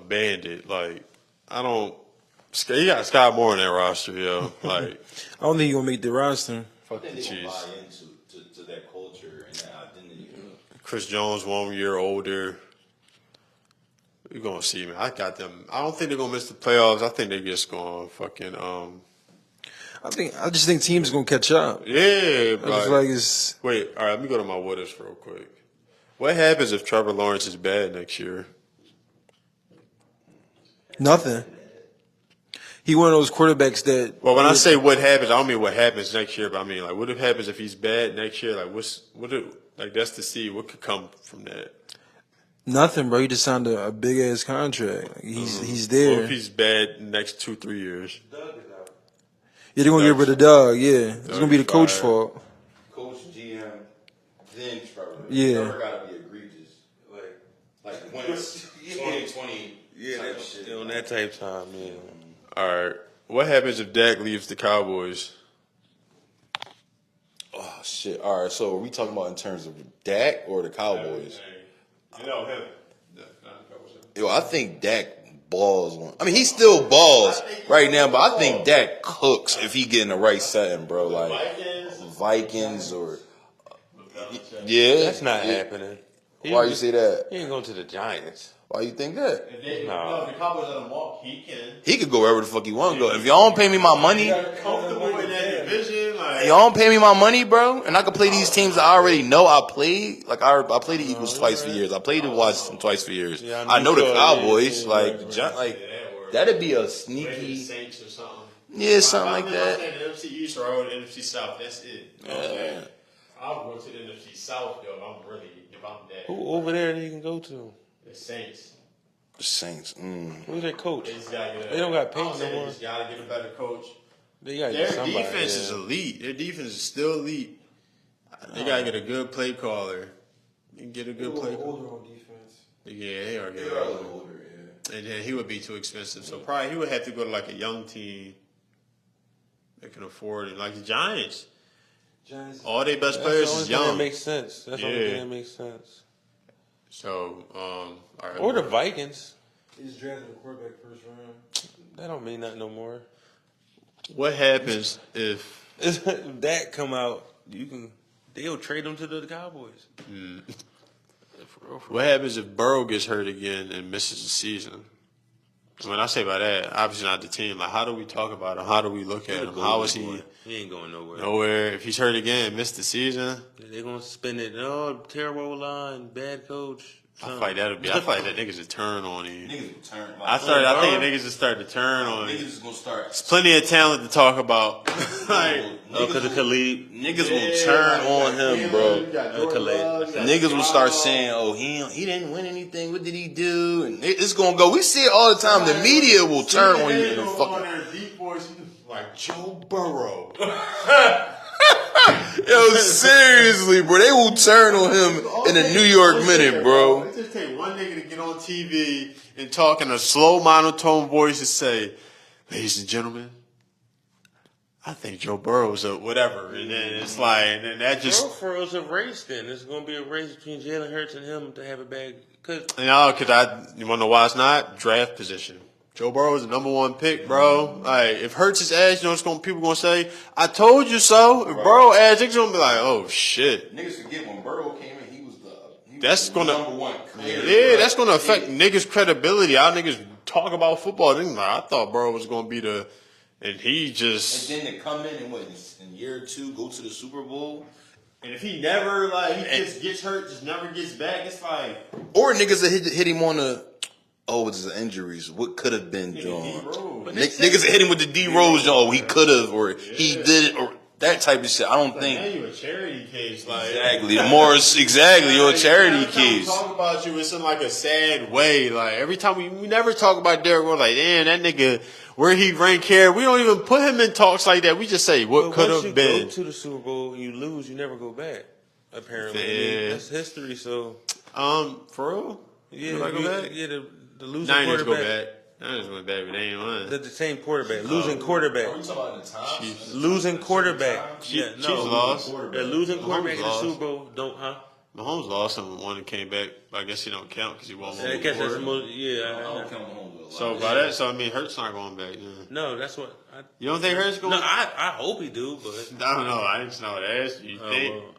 bandit. Like, he got Scott Moore in that roster, yo. Like, I don't think he's gonna make the roster. Fuck the Chiefs. Chiefs. Buy into that culture and that identity. Chris Jones 1 year older. We're gonna see, man. I got them. I don't think they're gonna miss the playoffs. I think they're just gonna fucking I just think teams gonna catch up. Yeah, I just like it's wait. All right, let me go to my what ifs real quick. What happens if Trevor Lawrence is bad next year? nothing. He one of those quarterbacks that. Well, when I say what happens, I don't mean what happens next year, but I mean like what happens if he's bad next year? Like that's to see what could come from that. Nothing, bro. He just signed a big ass contract. Like, he's there. What if he's bad next 2-3 years? Yeah, they're gonna get rid of Doug. Yeah, it's gonna be the coach fault. Coach, GM, then Trevor. Yeah. Trevor gotta be egregious. Like when it's 2020 type shit. On that type time, yeah. All right. What happens if Dak leaves the Cowboys? Oh shit! All right, so are we talking about in terms of Dak or the Cowboys? You know him. Yo, I think Dak balls. I mean, he still balls right now, but I think Dak cooks if he get in the right setting, bro. Like Vikings or yeah, That's not happening. Why you say that? He ain't going to the Giants. Why you think that? If the Cowboys let him walk, he can. He could go wherever the fuck he want to go. If y'all don't pay me my money, Comfortable in that division, like y'all don't pay me my money, bro, and I can play these teams I already know I played. Like I played the Eagles twice for years. I played the Washington twice for years. I know the Cowboys. Like that'd be a sneaky. Saints or something. Yeah, something like that. The NFC East or the NFC South. That's it. Okay. I'll go to the NFC South though. If I'm that. Who over there that he can go to? The Saints. The Saints. Who's their coach? They don't got Peyton no They more. just gotta get a better coach. They got Their somebody. defense is elite. Their defense is still elite. They gotta get a good play caller. You can get a good play caller. Older on defense. Yeah, they are getting They're a older. little older, yeah. And then he would be too expensive. So probably he would have to go to like a young team that can afford it. Like the Giants. Giants. All their best That's players the only is thing that young. makes sense. That's the only Yeah. thing that makes sense. So, all right. Or the Vikings. He's drafted a quarterback first round. That don't mean nothing no more. What happens if If that come out, they'll trade them to the Cowboys. For real. what happens if Burrow gets hurt again and misses the season? When I say by that, obviously not the team. Like, how do we talk about him? How do we look at him? How is he He ain't going nowhere. nowhere? If he's hurt again, missed the season, They're gonna spend it. Oh, terrible line, bad coach. I feel like that niggas would turn on you. Niggas will turn. I think niggas just started to turn on you. Niggas is gonna start. There's plenty of talent to talk about. Like, Because of Khalid. Niggas will turn on him, bro. Khalid. Niggas will start saying, "Oh, he didn't win anything. What did he do?" And it's gonna go. We see it all the time. The media will turn on you in a fucking. Deep voice, like Joe Burrow. Yo, seriously, bro. They will turn on him in a New York minute, bro. It just take one nigga to get on TV and talk in a slow monotone voice and say, "Ladies and gentlemen, I think Joe Burrow's a whatever," and then it's like, and then that just. For us a race, then it's gonna be a race between Jalen Hurts and him to have a bag. You wanna know why it's not? Draft position. Joe Burrow is the number one pick, bro. Like, if Hurts is ass, you know what people gonna say? I told you so. If Burrow ass, niggas gonna be like, oh shit. Niggas forget when Burrow came in, he was That's the gonna number one. Yeah, that's gonna affect niggas' credibility. How niggas talk about football. Niggas like, I thought Burrow was gonna be and he just. And then to come in and in year 2 go to the Super Bowl. And if he never just gets hurt, just never gets back, it's like. Or niggas that hit him on the. Oh, it's the injuries. What could have been, John? Niggas that hit him with the D Rose, John. Oh, he could have, or he did it, or that type of shit. I don't think. Man, you a charity case, like Exactly. You're a charity case. Talk about you, it's in like a sad way. Like every time we never talk about Derrick, we're like, damn, that nigga, where he rank here. We don't even put him in talks like that. We just say what could have been. Once you go to the Super Bowl and you lose, you never go back. Apparently, Yeah. that's history. So, for real? yeah, You go back? the losing Niners go quarterback. back. Niners went back, but they ain't won. The same quarterback, losing quarterback, Are we talking about the time? losing quarterback. Chiefs lost. The losing quarterback in the lost. Super Bowl don't, huh? Mahomes lost and won and came back. But I guess he don't count because he won one I guess that's the before. most. Yeah. I don't count Mahomes with a lot. So by that, I mean Hurts not going back. Yeah. No, that's what. You don't think Hurts going? No, I hope he do, but I don't know. I didn't know what to ask you. You think? well,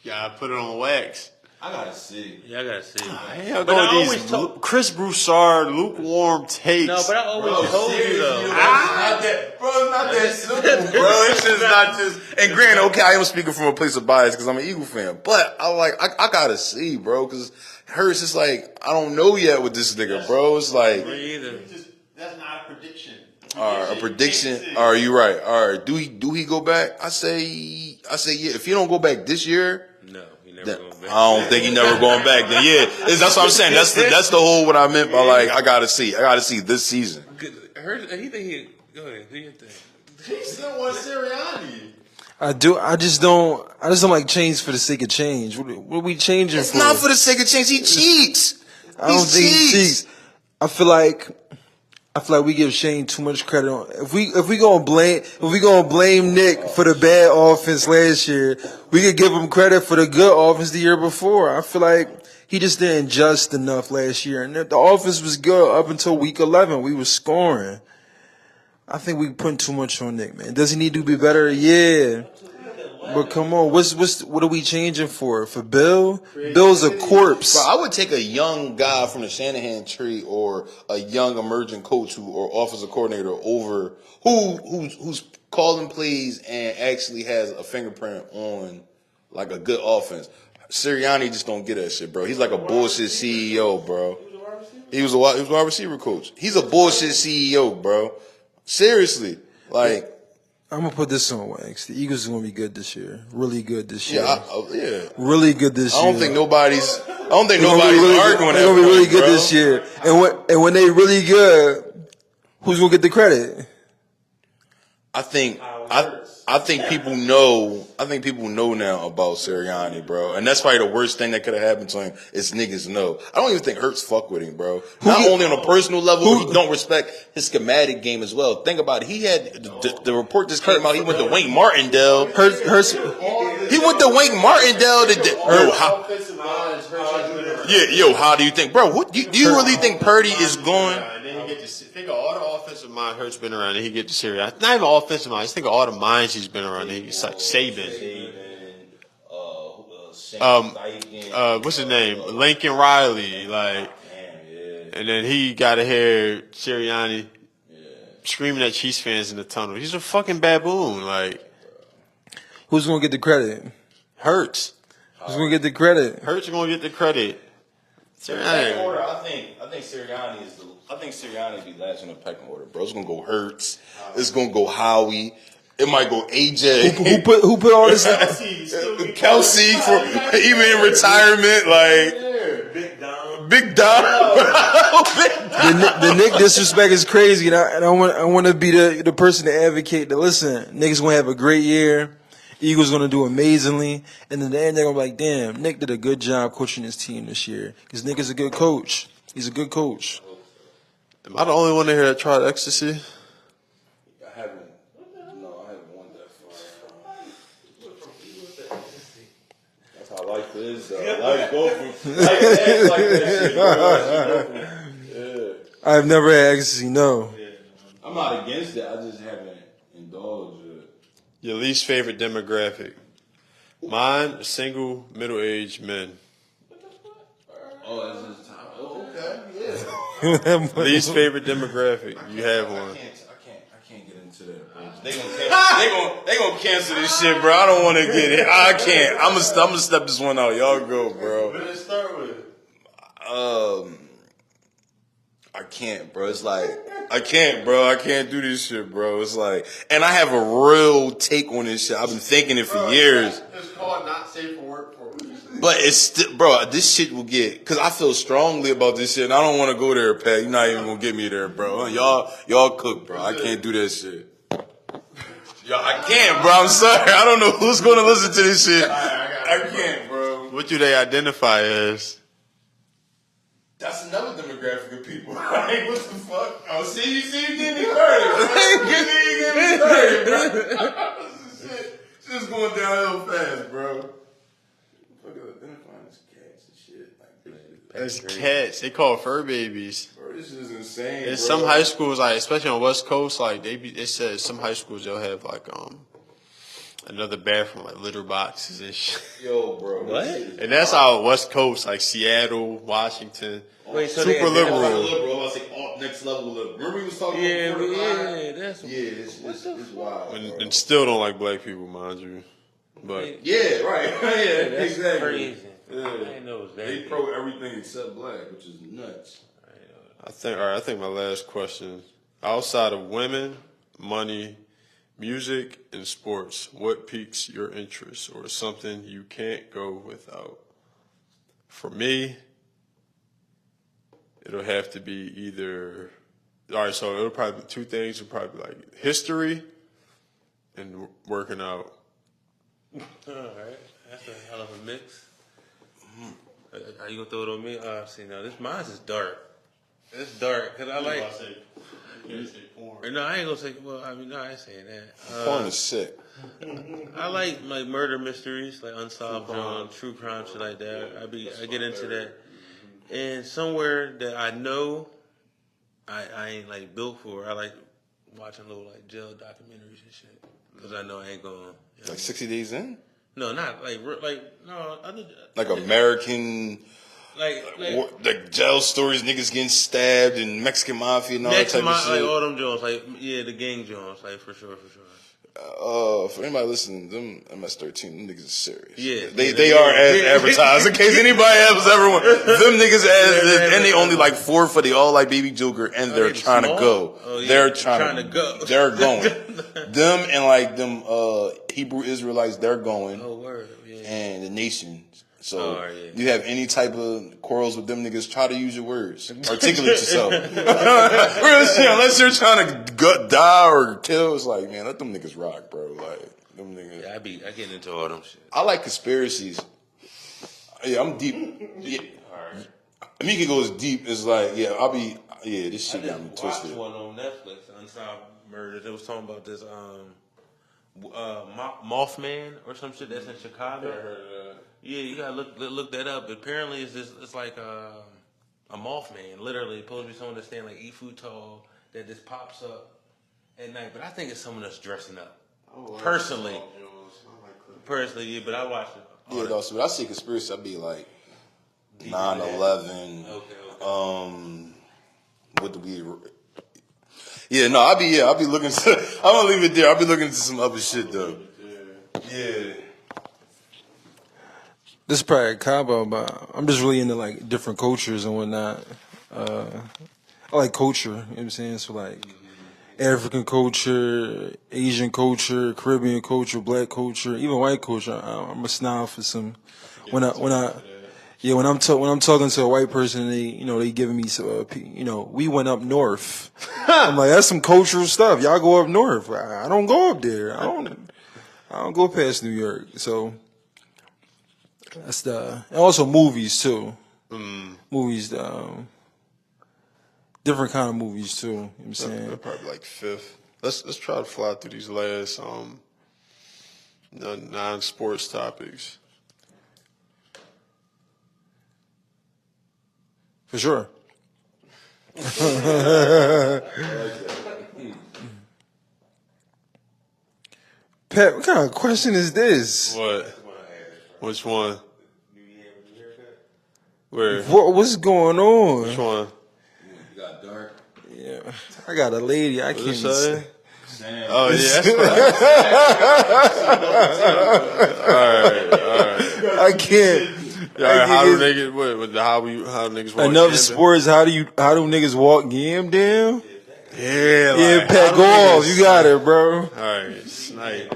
You gotta put it on wax. I gotta see. yeah, I gotta see. Hell, But I go with always these told- Chris Broussard lukewarm takes. No, but I always told you though. Not that, bro. It's not that simple, bro. It's just not just. And granted, okay, I am speaking from a place of bias because I'm an Eagle fan, but I gotta see, bro, because Hurts is like, I don't know yet with this nigga, bro. It's like, Me either. That's not a prediction. all right, a prediction. All right, you right. All right, do he go back? I say yeah. If he don't go back this year. No, he never Then going back. I don't think he never going back. Then that's what I'm saying. That's the whole what I meant by like I gotta see this season. He think he go ahead. Do your thing. He still wants Sirianni. I do. I just don't like change for the sake of change. What are we changing It's for? not for the sake of change. He cheats. I don't think he cheats. I feel like we give Shane too much credit on. If we gonna blame Nick for the bad offense last year, we could give him credit for the good offense the year before. I feel like he just didn't adjust enough last year, and the offense was good up until week 11. We were scoring. I think we putting too much on Nick, man. Does he need to be better? Yeah. But come on, what are we changing for? For Bill? Bill's a corpse. Bro, I would take a young guy from the Shanahan tree or a young emerging coach or offensive coordinator over who's calling plays and actually has a fingerprint on like a good offense. Sirianni just don't get that shit, bro. He's like a bullshit CEO, bro. He was a wide receiver coach. He's a bullshit CEO, bro. Seriously, like. I'm gonna put this on wax. The Eagles are gonna be good this year. Really good this year. Yeah. Really good this year. I don't think nobody's They're gonna be arguing that. They're gonna be really good bro. this year. And when they really good, who's gonna get the credit? I think people know. I think people know now about Sirianni, bro, and that's probably the worst thing that could have happened to him. Is niggas know. I don't even think Hurts fuck with him, bro. Not only on a personal level, he don't respect his schematic game as well. Think about it. He had the report just came out. He went to Wayne Martindale. Hurts. He went to Wayne Martindale. How do you think, bro? What do you really think Purdy is going? And then he get to think of all the offensive mind Hurts been around, and he get to Sirianni. Not even offensive mind. Just think of all the minds he's been around. He's like Saban. What's his name? Lincoln Riley. Like, and then he got to hear Sirianni screaming at Chiefs fans in the tunnel. He's a fucking baboon. Like, Who's gonna get the credit? Hurts. Who's gonna get the credit? Hurts are gonna get the credit. Pecking order, I think Sirianni be last in the pecking order, bro. It's gonna go Hurts. It's gonna go Howie. It might go AJ. Who put all this? Kelsey for even in retirement, like Big Dom. The Nick disrespect is crazy, and I want to be the person to advocate. To listen, niggas gonna have a great year. Eagles gonna do amazingly, and in the end they're gonna be like, damn, Nick did a good job coaching his team this year because Nick is a good coach. He's a good coach. Am I the only one in here that tried ecstasy? I haven't won that far. That's how life is. Life go from life acts like that shit, bro. Yeah. I've never had ecstasy. No. I'm not against it. I just haven't indulged it. Your least favorite demographic? Mine, single, middle-aged men. Oh, that's just time. Oh, okay, yeah. Least favorite demographic? You have one. I can't get into that, bro. They gonna cancel this shit, bro. I don't want to get it. I can't. I'm gonna step this one out. Y'all go, bro. What did it start with? I can't, bro. It's like I can't, bro. I can't do this shit, bro. It's like, and I have a real take on this shit. I've been thinking it for years. It's called not safe for work for a reason. But it's still, bro. This shit will get, cause I feel strongly about this shit, and I don't want to go there, Pat. You're not even gonna get me there, bro. Y'all cook, bro. I can't do that shit. Y'all, I can't, bro. I'm sorry. I don't know who's gonna listen to this shit. I can't, bro. What do they identify as? That's another demographic of people. Like, what the fuck? Oh, see, you get me started, bro. Shit's going downhill fast, bro. Fucking identifying as cats and shit. Like, As cats. They call fur babies. bro, this is insane, And bro. some high schools, like especially on West Coast, like they said some high schools they'll have like another bathroom, like litter boxes and shit. Yo, bro. What? And that's out West Coast, like Seattle, Washington. Wait, so Super they- liberal. I was like, next level liberal. Remember we was talking Yeah, about that's it's wild. Bro. And still don't like black people, mind you. But Yeah, right. Yeah, That's exactly. crazy. Yeah. I didn't know it was that. They big. pro everything except black, which is nuts. I think my last question, outside of women, money, music, and sports, what piques your interest or something you can't go without? For me, it'll have to be either, all right, so it'll probably be two things. It'll probably be like history and working out. All right, that's a hell of a mix. Are you gonna throw it on me? See, now mine's is dark. It's dark because I like. No, I ain't gonna say. Well, I mean, no, I ain't saying that. Porn is sick. I like murder mysteries, like unsolved crime, true crime, shit like that. I get into that, and somewhere that I know, I ain't like built for. I like watching little like jail documentaries and shit because I know I ain't going. Like 60 Days In? No, not like no. Like American, like jail stories, niggas getting stabbed and Mexican mafia and all that type of shit. Like all them joints, like the gang joints, like for sure. For anybody listening, them MS-13, them niggas is serious. Yeah, they are as advertised. In case anybody else ever went, them niggas as, and they only like 4 for the all like Baby Joker, and they're trying to go. Oh, yeah. They're trying to go. They're going. Them and like them Hebrew Israelites, they're going. Oh word, yeah. And the nation. So, yeah. you have any type of quarrels with them niggas, try to use your words. Articulate yourself. Real shit, unless you're trying to die or kill, it's like, man, let them niggas rock, bro. Like, them niggas. Yeah, I get into all them shit. I like conspiracies. Yeah, I'm deep. Yeah. Mika goes deep. It's like, this shit got me twisted. I watched one on Netflix, Unsolved Murders. They was talking about this Mothman or some shit that's in Chicago. Yeah, you gotta look that up. Apparently, it's like a Mothman. Literally, supposed to be someone that's standing like 8 foot tall that just pops up at night. But I think it's someone that's dressing up. Personally, yeah. But I watched it. Yeah, though. So when I see conspiracy, I'd be like 9/11. Okay. What do we? Yeah, no, I'll be looking. I'm gonna leave it there. I'll be looking into some other shit though. Yeah. This is probably a combo, but I'm just really into like different cultures and whatnot. I like culture, you know what I'm saying? So like African culture, Asian culture, Caribbean culture, black culture, even white culture. I'm a snob for some. When I'm talking to a white person, they giving me some, we went up north. I'm like, that's some cultural stuff. Y'all go up north. I don't go up there. I don't go past New York. So that's and also movies too. Movies, different kind of movies too. You know what I'm saying? They're probably like fifth. Let's try to fly through these last non-sports topics. For sure. Pat, what kind of question is this? What? Which one? Where? What's going on? Which one? You got dark. Yeah, I got a lady. I can't What's even say. Oh yeah, that's right. I can't. All right, how do niggas? How niggas? Walk Another in? sports. How do niggas walk game down? Yeah, like, Yeah, Pat, go off. You got it, bro. All right, snipe.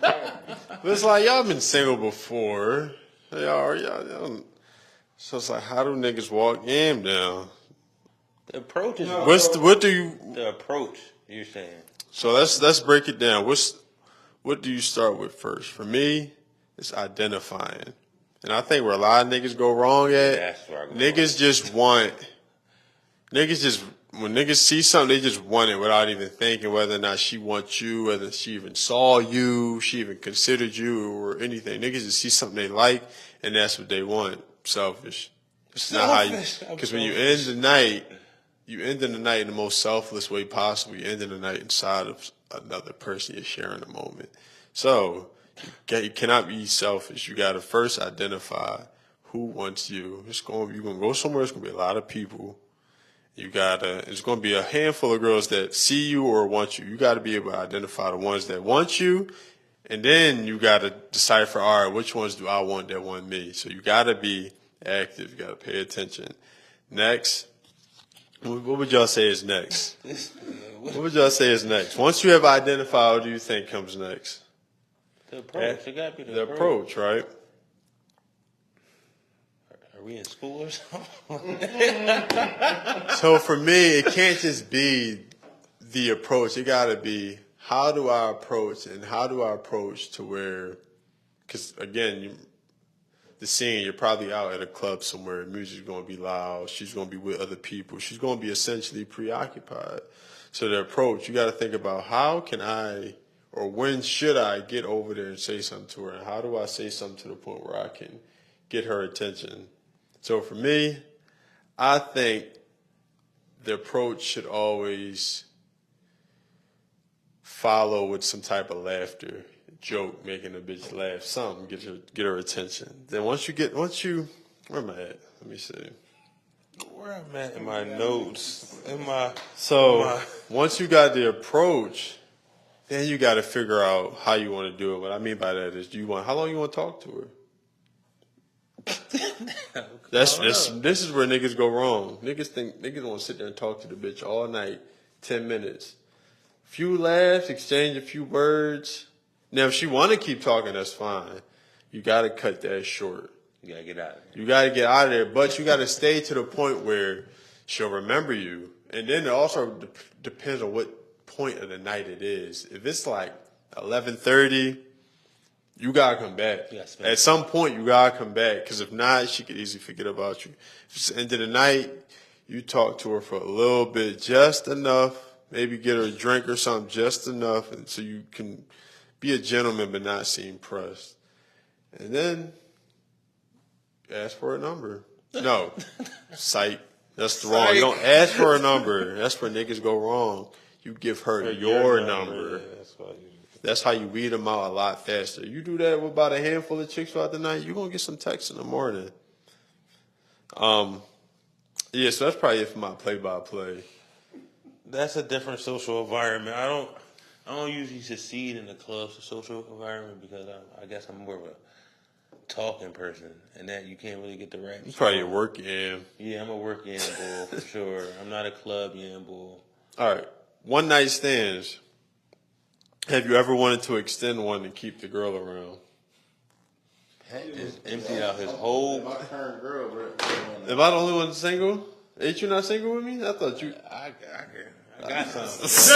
But it's like y'all been single before. Y'all. So it's like, how do niggas walk game down? The approach is What do you? the approach you're saying. So let's break it down. What do you start with first? For me, it's identifying, and I think where a lot of niggas go wrong at, That's where I go niggas just when niggas see something, they just want it without even thinking whether or not she wants you, whether she even saw you, she even considered you or anything. Niggas just see something they like, and that's what they want. Selfish. It's not how you. Because when you end the night in the most selfless way possible. You end the night inside of another person. You're sharing a moment. So you cannot be selfish. You got to first identify who wants you. You're gonna go somewhere. It's gonna be a lot of people. It's gonna be a handful of girls that see you or want you. You got to be able to identify the ones that want you, and then you got to decipher. All right, which ones do I want that want me? So you got to be active. You got to pay attention. Next. What would y'all say is next? What would y'all say is next? Once you have identified, what do you think comes next? The approach. It got to be The approach, right? Are we in school or something? So for me, it can't just be the approach. It got to be how do I approach and how do I approach to where, because again, the scene, you're probably out at a club somewhere, music's going to be loud, she's going to be with other people, she's going to be essentially preoccupied. So the approach, you got to think about how can I, or when should I get over there and say something to her, and how do I say something to the point where I can get her attention. So for me, I think the approach should always follow with some type of laughter. Joke, making a bitch laugh, something, get her attention. Then where am I at? Let me see. Where I'm at in my notes. Once you got the approach, then you got to figure out how you want to do it. What I mean by that is, how long you want to talk to her? This is where niggas go wrong. Niggas want to sit there and talk to the bitch all night, 10 minutes. Few laughs, exchange a few words. Now, if she want to keep talking, that's fine. You got to cut that short. You got to get out of there. You got to get out of there, but you got to stay to the point where she'll remember you. And then it also depends on what point of the night it is. If it's like 11:30, you got to come back. At some point, you got to come back, because if not, she could easily forget about you. If it's the end of the night, you talk to her for a little bit, just enough, maybe get her a drink or something, just enough, and so you can be a gentleman but not seem pressed. And then ask for a number. No. Psych. That's the wrong. You don't ask for a number. That's where niggas go wrong. You give her your number. Yeah, that's how you weed them out a lot faster. You do that with about a handful of chicks throughout the night, you're going to get some texts in the morning. Yeah, so that's probably it for my play-by-play. That's a different social environment. I don't usually succeed in the club's social environment because I guess I'm more of talking person, and that you can't really get the right. Probably your work, yeah. Yeah, I'm a work yam bull for sure. I'm not a club yam bull. All right. One night stands. Have you ever wanted to extend one and keep the girl around? Pat just emptied out his whole. My current girl, bro. Am I the only one single? Ain't you not single with me? I thought you. I got something. That's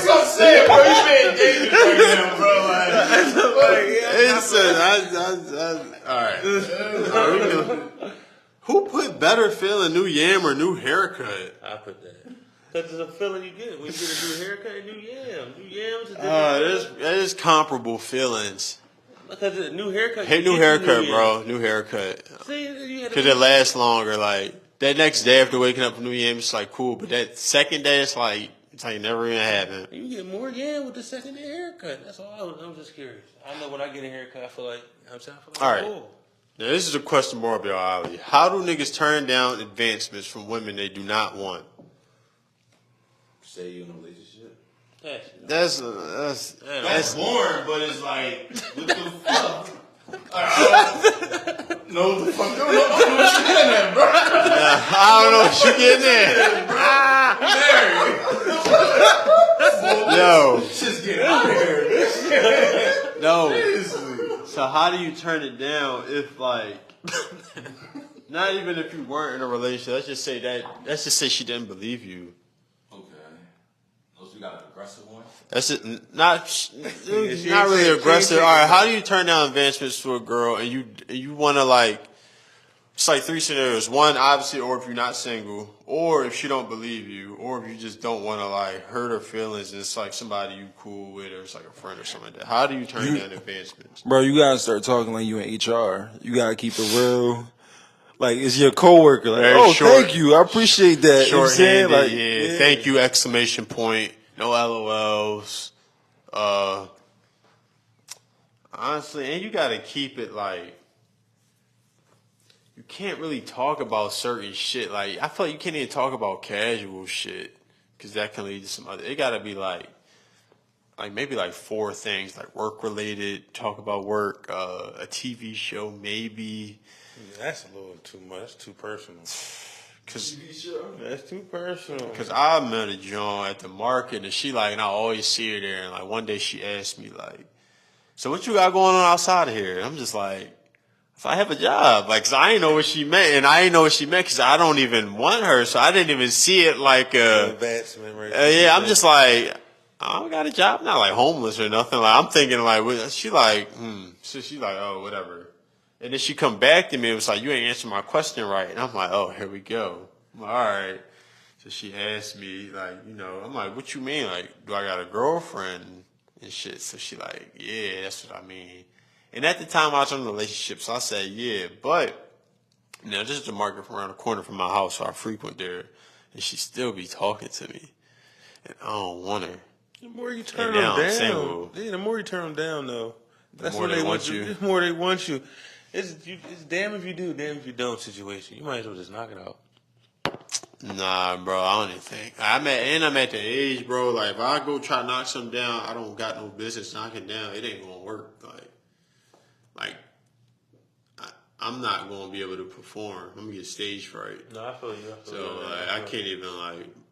what I'm saying, bro. You being dangerous right now, bro. All right. Who put better feeling, new yam or new haircut? I put that. Because it's a feeling you get when you get a new haircut and new yam. New yams is different. That is comparable feelings. Because a new haircut. Hey, new haircut, bro. New haircut. See, you had Because it lasts longer. Like, that next day after waking up from new yam, it's like cool. But that second day, it's like never even happened. You get more yam with the second day haircut. That's all. I was just curious. I know when I get a haircut, I feel like All right. oh. Now, this is a question more up your alley. How do niggas turn down advancements from women they do not want? Say you in a relationship. That's boring, but it's like, what the fuck? No, what the fuck? I don't know what you're getting at, bro. I don't know what you getting at. Yo. Just get out of here. No. So how do you turn it down if like not even if you weren't in a relationship? Let's just say she didn't believe you. Okay. Those you got an aggressive one? That's it. Not really aggressive. All right. How do you turn down advancements to a girl and you want to like? It's like three scenarios. One, obviously, or if you're not single, or if she don't believe you, or if you just don't want to like hurt her feelings, and it's like somebody you cool with, or it's like a friend or something like that. How do you turn down advancements? Bro, you gotta start talking like you in HR. You gotta keep it real. Like, it's your coworker. Like, Very short. Thank you. I appreciate that. You know what I'm saying? Short-handed, Like, yeah. Thank you! Exclamation point. No LOLs. Honestly, and you gotta keep it like. You can't really talk about certain shit. Like, I feel like you can't even talk about casual shit because that can lead to some other. It gotta be like maybe like 4 things, like work related. Talk about work, a TV show, maybe. Yeah, that's a little too much. That's too personal. That's too personal. Cause I met a John at the market and she like, and I always see her there. And like one day she asked me like, "So what you got going on outside of here?" And I'm just like. If I have a job, like, 'cause I didn't know what she meant, and I didn't know what she meant because I don't even want her, so I didn't even see it like Advancement, right? yeah, I'm just like, I got a job, not like homeless or nothing. Like, I'm thinking like, she like, so she like, oh, whatever. And then she come back to me and was like, you ain't answering my question right, and I'm like, oh, here we go. I'm like, all right. So she asked me like, I'm like, what you mean? Like, do I got a girlfriend and shit? So she like, yeah, that's what I mean. And at the time, I was in a relationship, so I said, yeah. But, this is the market from around the corner from my house, so I frequent there. And she still be talking to me. And I don't want her. The more you turn them down, the more you turn them down, though. That's more when they want you. The more they want you. It's damn if you do, damn if you don't situation. You might as well just knock it out. Nah, bro, I don't even think. I'm at the age, bro, like, if I go try to knock something down, I don't got no business knocking down. It ain't gonna work. I'm not going to be able to perform. I'm going to get stage fright. No, I feel you. So, I can't even,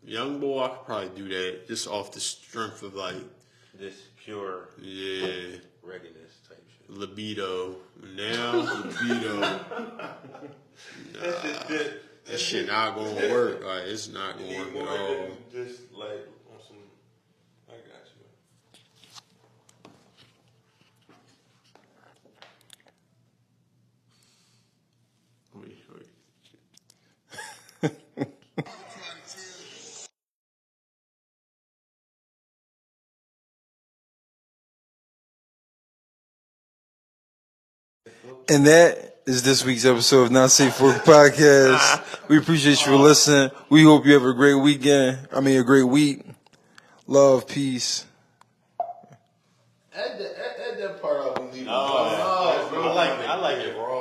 young boy, I could probably do that just off the strength of, this pure readiness type shit. Libido. Now, libido. That shit not going to work. It's not going to work at all. Just, on some, I got you. And that is this week's episode of Not Safe for Work Podcast. We appreciate you for listening. We hope you have a great weekend. A great week. Love, peace. Add that part out and leave it. I like it raw.